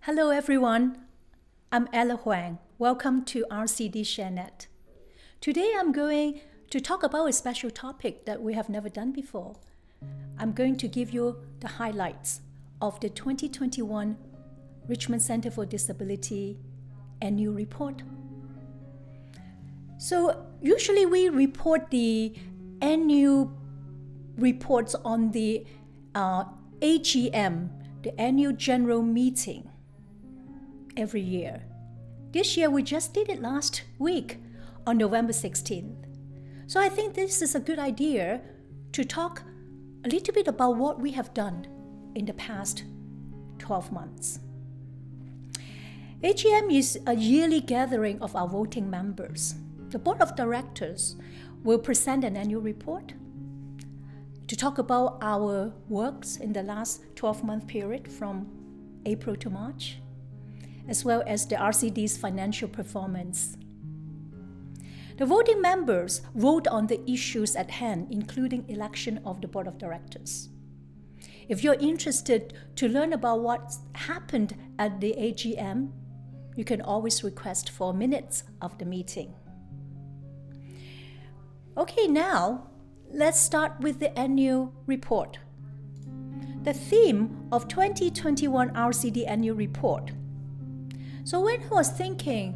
Hello everyone, I'm Huang. Welcome to RCD ShareNet. Today I'm going to talk about a special topic that we have never done before. I'm going to give you the highlights of the 2021 Richmond Center for Disability annual report. So usually we report the annual reports on the AGM, the annual general meeting, every year. This year we just did it last week on November 16th. So I think this is a good idea to talk a little bit about what we have done in the past 12 months. AGM is a yearly gathering of our voting members. The board of directors will present an annual report to talk about our works in the last 12-month period from April to March, as well as the RCD's financial performance. The voting members vote on the issues at hand, including election of the board of directors. If you're interested to learn about what happened at the AGM, you can always request for minutes of the meeting. Okay, now let's start with the annual report. The theme of 2021 RCD annual report. So when I was thinking,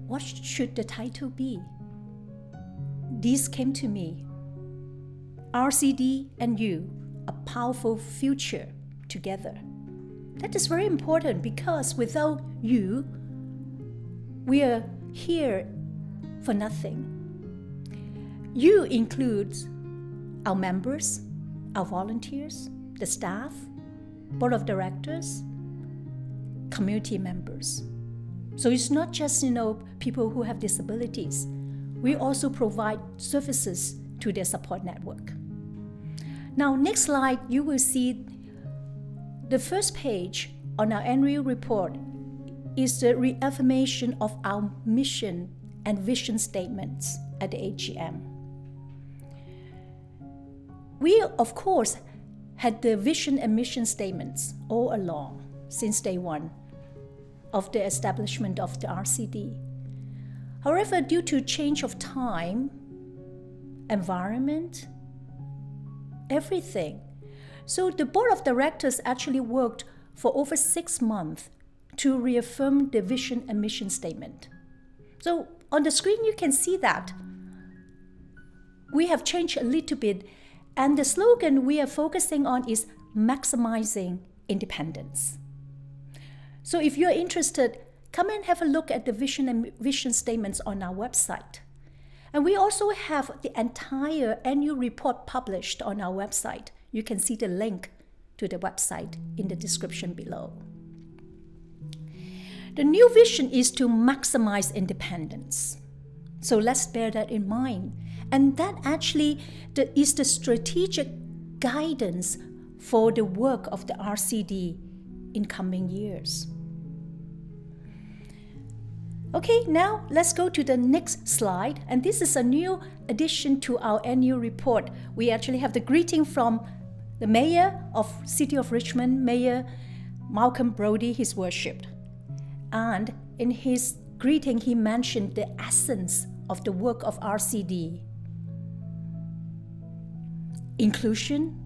what should the title be? This came to me. RCD and you, a powerful future together. That is very important because without you, we are here for nothing. You includes our members, our volunteers, the staff, board of directors, community members. So it's not just, people who have disabilities. We also provide services to their support network. Now, next slide, you will see the first page on our annual report is the reaffirmation of our mission and vision statements at the AGM. We, of course, had the vision and mission statements all along since day one of the establishment of the RCD. However, due to change of time, environment, everything, so the board of directors actually worked for over 6 months to reaffirm the vision and mission statement. So on the screen you can see that we have changed a little bit, and the slogan we are focusing on is maximizing independence. So if you're interested, come and have a look at the vision and vision statements on our website. And we also have the entire annual report published on our website. You can see the link to the website in the description below. The new vision is to maximize independence. So let's bear that in mind. And that actually is the strategic guidance for the work of the RCD in coming years. Okay, now let's go to the next slide. And this is a new addition to our annual report. We actually have the greeting from the Mayor of City of Richmond, Mayor Malcolm Brodie, His Worship. And in his greeting, he mentioned the essence of the work of RCD. Inclusion,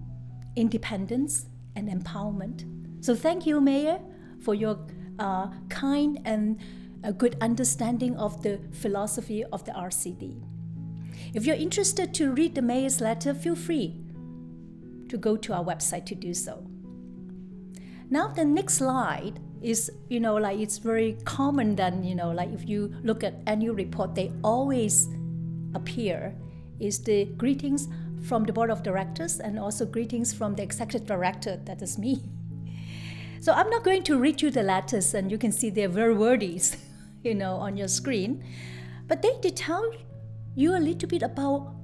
independence, and empowerment. So thank you, Mayor, for your kind and a good understanding of the philosophy of the RCD. If you're interested to read the Mayor's letter, feel free to go to our website to do so. Now the next slide is, it's very common then, if you look at annual report, they always appear, is the greetings from the board of directors and also greetings from the executive director, that is me. So I'm not going to read you the letters, and you can see they're very wordy, on your screen. But they tell you a little bit about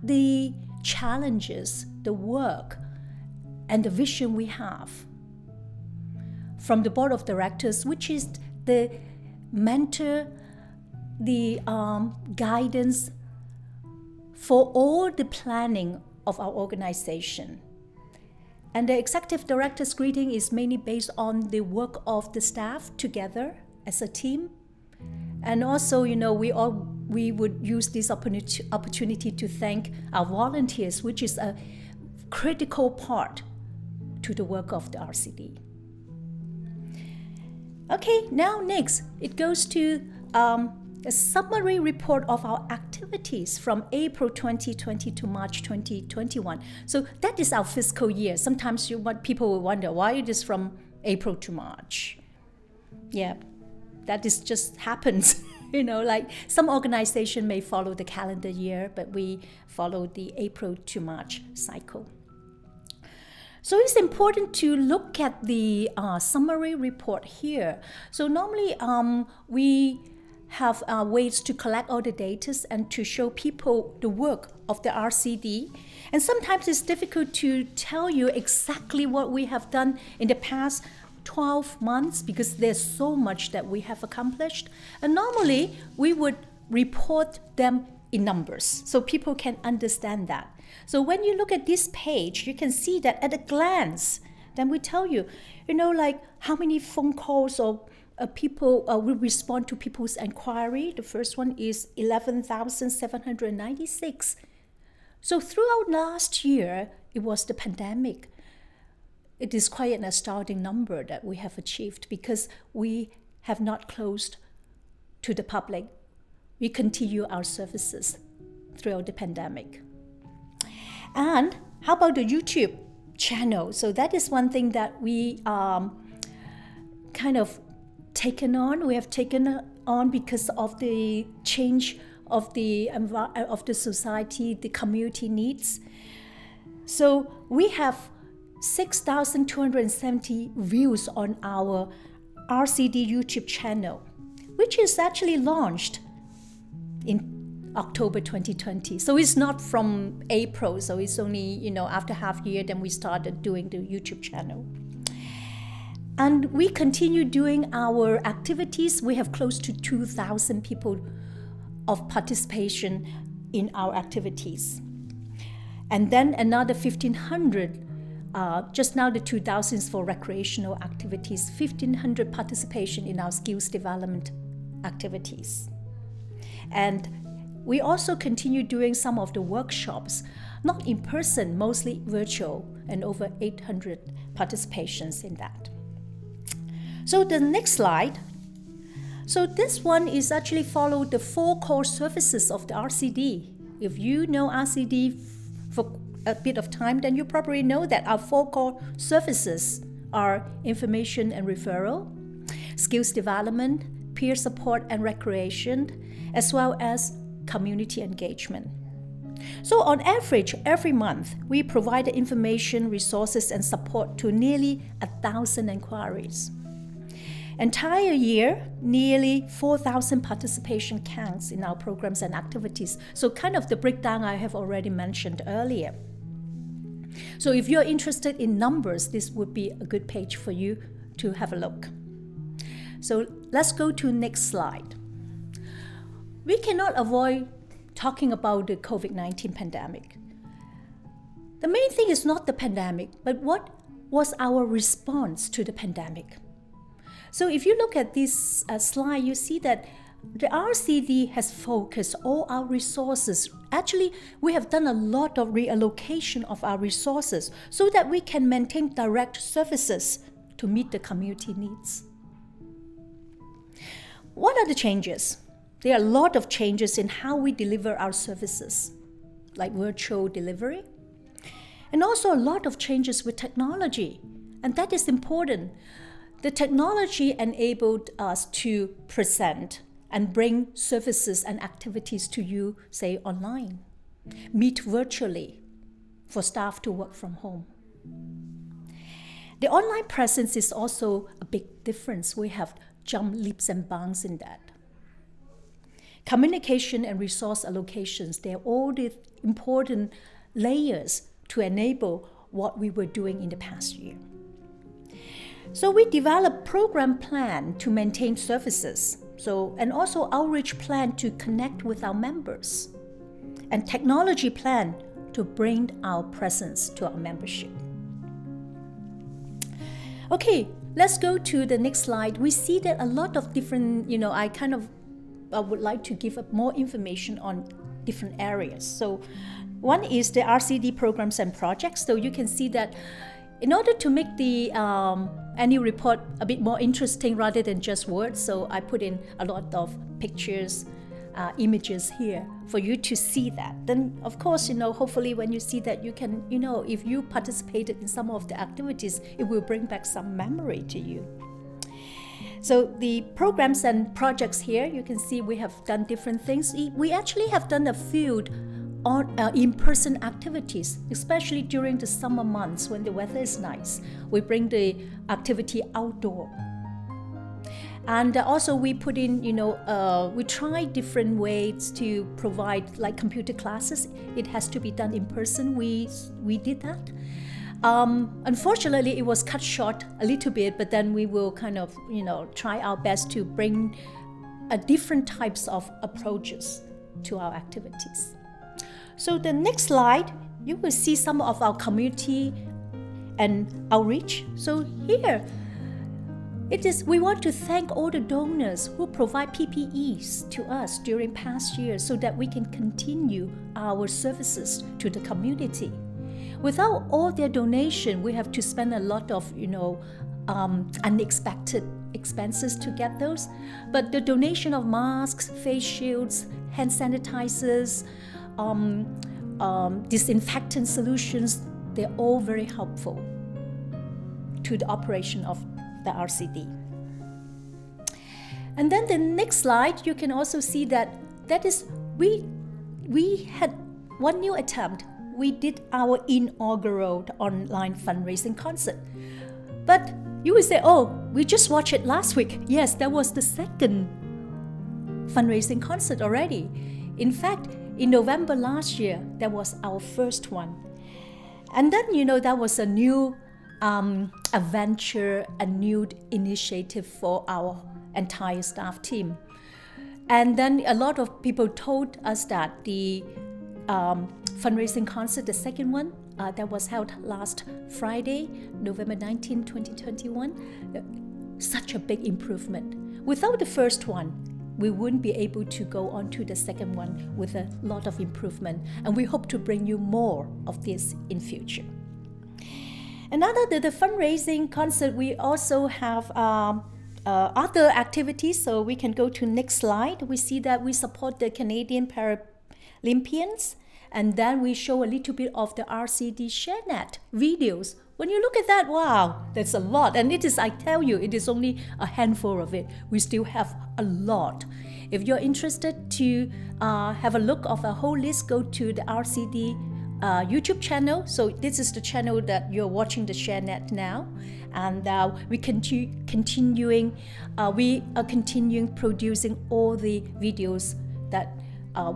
the challenges, the work, and the vision we have from the board of directors, which is the mentor, the guidance for all the planning of our organization. And the executive director's greeting is mainly based on the work of the staff together as a team. And also, we would use this opportunity to thank our volunteers, which is a critical part to the work of the RCD. Okay, now next, it goes to a summary report of our activities from April 2020 to March 2021. So that is our fiscal year. Sometimes people will wonder why it is from April to March. Yeah, that is just happens. Like some organization may follow the calendar year, but we follow the April to March cycle. So it's important to look at the summary report here. So normally we have ways to collect all the data and to show people the work of the RCD. And sometimes it's difficult to tell you exactly what we have done in the past 12 months because there's so much that we have accomplished. And normally we would report them in numbers so people can understand that. So when you look at this page, you can see that at a glance, then we tell you, like how many phone calls or people will respond to people's inquiry. The first one is 11,796. So throughout last year, it was the pandemic. It is quite an astounding number that we have achieved because we have not closed to the public. We continue our services throughout the pandemic. And how about the YouTube channel? So that is one thing that we kind of taken on. We have taken on because of the change of the society, the community needs. So we have 6,270 views on our RCD YouTube channel, which is actually launched in October 2020. So it's not from April, so it's only, after half year, then we started doing the YouTube channel. And we continue doing our activities. We have close to 2,000 people of participation in our activities. And then another 1,500, just now the 2,000 is for recreational activities, 1,500 participation in our skills development activities. And we also continue doing some of the workshops, not in person, mostly virtual, and over 800 participations in that. So the next slide. So this one is actually follow the 4 core services of the RCD. If you know RCD for a bit of time, then you probably know that our 4 core services are information and referral, skills development, peer support and recreation, as well as community engagement. So on average, every month, we provide information, resources, and support to nearly 1,000 inquiries. Entire year, nearly 4,000 participation counts in our programs and activities. So kind of the breakdown I have already mentioned earlier. So if you're interested in numbers, this would be a good page for you to have a look. So let's go to next slide. We cannot avoid talking about the COVID-19 pandemic. The main thing is not the pandemic, but what was our response to the pandemic? So if you look at this slide, you see that the RCD has focused all our resources. Actually, we have done a lot of reallocation of our resources so that we can maintain direct services to meet the community needs. What are the changes? There are a lot of changes in how we deliver our services, like virtual delivery, and also a lot of changes with technology, and that is important. The technology enabled us to present and bring services and activities to you, say, online, meet virtually for staff to work from home. The online presence is also a big difference. We have jumped leaps and bounds in that. Communication and resource allocations, they're all the important layers to enable what we were doing in the past year. So we developed program plan to maintain services, and also outreach plan to connect with our members, and technology plan to bring our presence to our membership. Okay, let's go to the next slide. We see that a lot of different, I would like to give up more information on different areas. So one is the RCD Programs and Projects. So you can see that in order to make the annual report a bit more interesting rather than just words, so I put in a lot of pictures, images here for you to see that. Then of course, hopefully when you see that, you can, if you participated in some of the activities, it will bring back some memory to you. So the programs and projects here, you can see we have done different things. We actually have done a few on in-person activities, especially during the summer months when the weather is nice. We bring the activity outdoor. And also we put in, we try different ways to provide like computer classes. It has to be done in person. We did that. Unfortunately, it was cut short a little bit, but then we will kind of, try our best to bring different types of approaches to our activities. So the next slide, you will see some of our community and outreach. So here, we want to thank all the donors who provide PPEs to us during past years so that we can continue our services to the community. Without all their donation, we have to spend a lot of, unexpected expenses to get those. But the donation of masks, face shields, hand sanitizers, disinfectant solutions, they're all very helpful to the operation of the RCD. And then the next slide, you can also see that is we had one new attempt. We did our inaugural online fundraising concert. But you will say, oh, we just watched it last week. Yes, that was the second fundraising concert already. In fact, in November last year, that was our first one. And then, that was a new adventure, a new initiative for our entire staff team. And then a lot of people told us that the fundraising concert, the second one, that was held last Friday, November 19, 2021, such a big improvement. Without the first one, we wouldn't be able to go on to the second one with a lot of improvement. And we hope to bring you more of this in future. And other than the fundraising concert, we also have other activities. So we can go to next slide. We see that we support the Canadian Paralympians. And then we show a little bit of the RCD ShareNet videos. When you look at that, wow, that's a lot. And I tell you, it is only a handful of it. We still have a lot. If you're interested to have a look of a whole list, go to the RCD YouTube channel. So this is the channel that you're watching the ShareNet now. And we are continuing producing all the videos that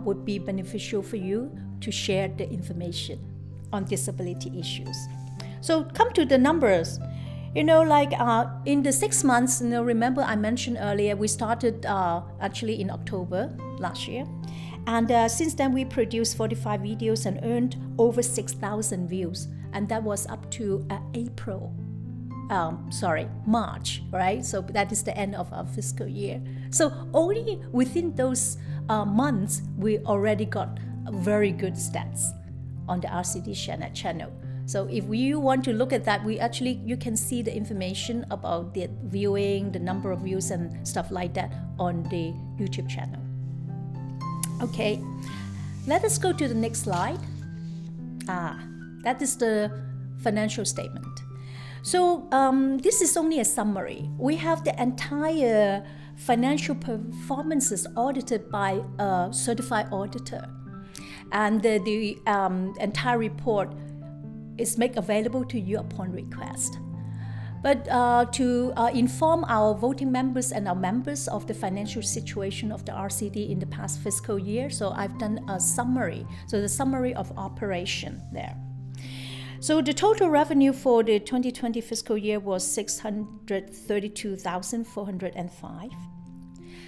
would be beneficial for you to share the information on disability issues. So come to the numbers. In the 6 months, remember I mentioned earlier, we started actually in October last year. And since then, we produced 45 videos and earned over 6,000 views. And that was up to March, right? So that is the end of our fiscal year. So only within those months, we already got very good stats on the RCD ShareNet channel. So if you want to look at that, you can see the information about the viewing, the number of views and stuff like that on the YouTube channel. Okay, let us go to the next slide. That is the financial statement. So this is only a summary. We have the entire financial performances audited by a certified auditor. And the entire report is made available to you upon request. But to inform our voting members and our members of the financial situation of the RCD in the past fiscal year, so I've done a summary. So the summary of operation there. So the total revenue for the 2020 fiscal year was 632,405.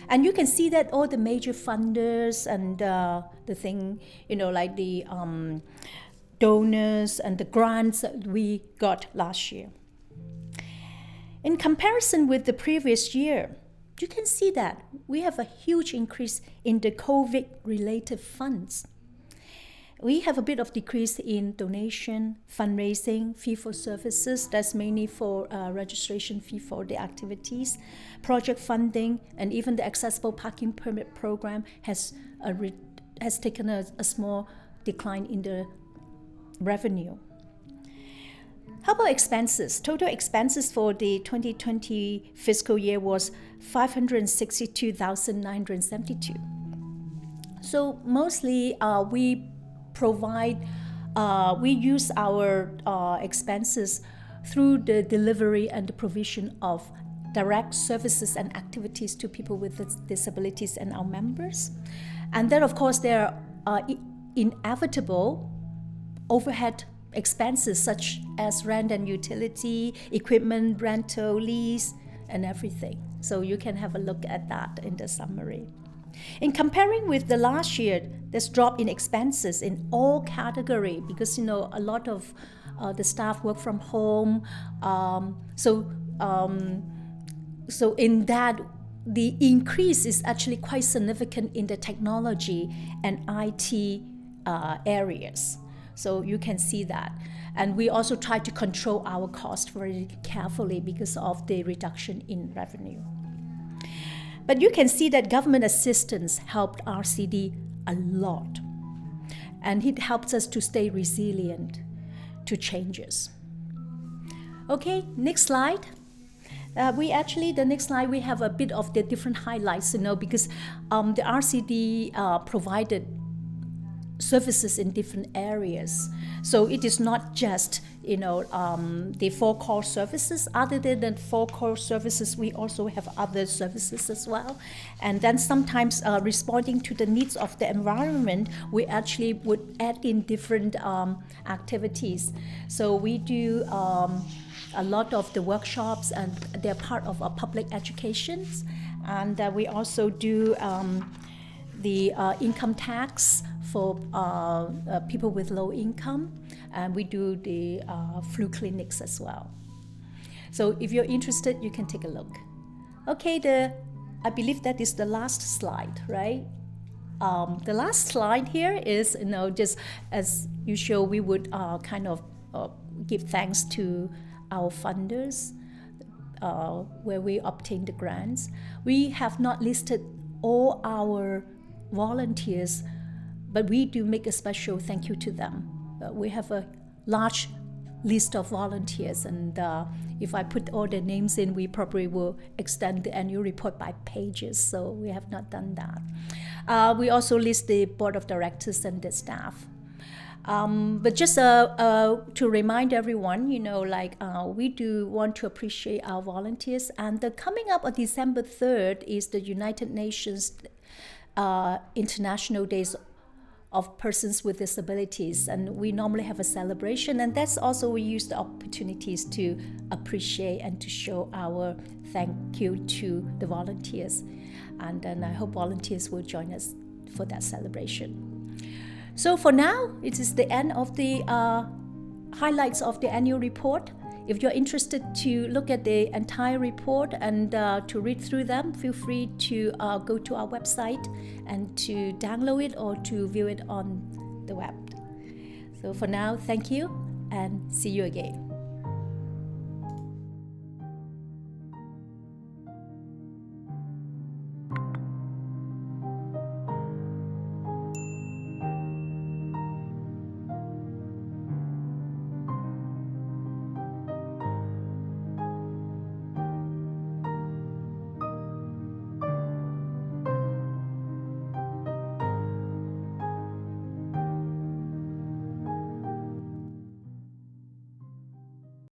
And you can see that all the major funders and the thing, like the donors and the grants that we got last year. In comparison with the previous year, you can see that we have a huge increase in the COVID-related funds. We have a bit of decrease in donation, fundraising, fee for services. That's mainly for registration fee for the activities. Project funding and even the accessible parking permit program has taken a small decline in the revenue. How about expenses? Total expenses for the 2020 fiscal year was 562,972. So mostly we use our expenses through the delivery and the provision of direct services and activities to people with disabilities and our members. And then, of course, there are inevitable overhead expenses such as rent and utility, equipment rental, lease, and everything. So you can have a look at that in the summary. In comparing with the last year, there's drop in expenses in all category because a lot of the staff work from home. So in that, the increase is actually quite significant in the technology and IT areas. So you can see that. And we also try to control our cost very carefully because of the reduction in revenue. But you can see that government assistance helped RCD a lot. And it helps us to stay resilient to changes. Okay, next slide. The next slide, we have a bit of the different highlights, because the RCD provided services in different areas. So it is not just, the 4 core services. Other than the 4 core services, we also have other services as well. And then sometimes responding to the needs of the environment, we actually would add in different activities. So we do a lot of the workshops, and they're part of our public educations. And we also do the income tax for people with low income, and we do the flu clinics as well. So if you're interested, you can take a look. Okay, I believe that is the last slide, right? The last slide here is, just as usual, we would give thanks to our funders where we obtain the grants. We have not listed all our volunteers, but we do make a special thank you to them. We have a large list of volunteers, and if I put all their names in, we probably will extend the annual report by pages, so we have not done that. We also list the board of directors and the staff. But just to remind everyone, we do want to appreciate our volunteers. And the coming up on December 3rd is the United Nations International Days of Persons with Disabilities. And we normally have a celebration. And that's also, we use the opportunities to appreciate and to show our thank you to the volunteers. And then I hope volunteers will join us for that celebration. So for now, it is the end of the highlights of the annual report. If you're interested to look at the entire report and to read through them, feel free to go to our website and to download it or to view it on the web. So for now, thank you and see you again.